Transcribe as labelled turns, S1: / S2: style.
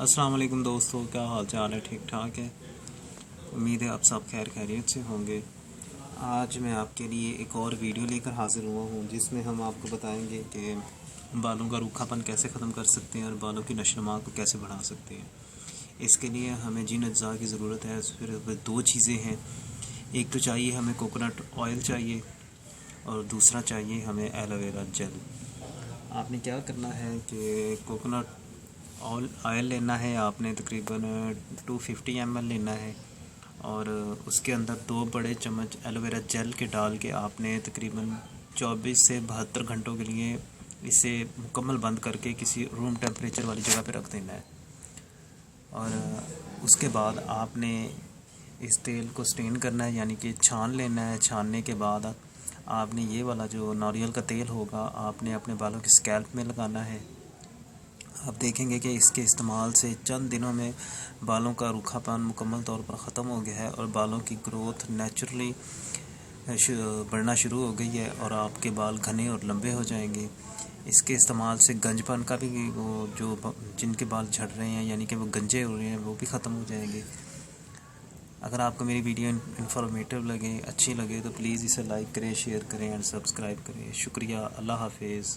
S1: अस्सलाम वालेकुम दोस्तों, क्या हाल चाल है? ठीक ठाक है। उम्मीद है आप सब खैर खैरियत से होंगे। आज मैं आपके लिए एक और वीडियो लेकर हाजिर हुआ हूँ जिसमें हम आपको बताएंगे कि बालों का रूखापन कैसे ख़त्म कर सकते हैं और बालों की नशोनुमा को कैसे बढ़ा सकते हैं। इसके लिए हमें जिन अज्जा की ज़रूरत है सिर्फ दो चीज़ें हैं। एक तो चाहिए हमें कोकोनट ऑयल चाहिए और दूसरा चाहिए हमें एलोवेरा जेल। आपने क्या करना है कि कोकोनट ऑयल लेना है, आपने तकरीबन 250 ml लेना है और उसके अंदर 2 बड़े चम्मच एलोवेरा जेल के डाल के आपने तकरीबन 24 से 72 घंटों के लिए इसे मुकम्मल बंद करके किसी रूम टेम्परेचर वाली जगह पे रख देना है। और उसके बाद आपने इस तेल को स्टेन करना है, यानी कि छान लेना है। छानने के बाद आपने ये वाला जो नारियल का तेल होगा आपने अपने बालों की स्कैल्प में लगाना है। आप देखेंगे कि इसके इस्तेमाल से चंद दिनों में बालों का रूखापन मुकम्मल तौर पर ख़त्म हो गया है और बालों की ग्रोथ नेचुरली बढ़ना शुरू हो गई है और आपके बाल घने और लंबे हो जाएंगे। इसके इस्तेमाल से गंजपन का भी वो जो जिनके बाल झड़ रहे हैं यानी कि वो गंजे हो रहे हैं वो भी ख़त्म हो जाएंगे। अगर आपको मेरी वीडियो इन्फॉर्मेटिव लगे, अच्छी लगे तो प्लीज़ इसे लाइक करें, शेयर करें और सब्सक्राइब करें। शुक्रिया। अल्लाह हाफिज़।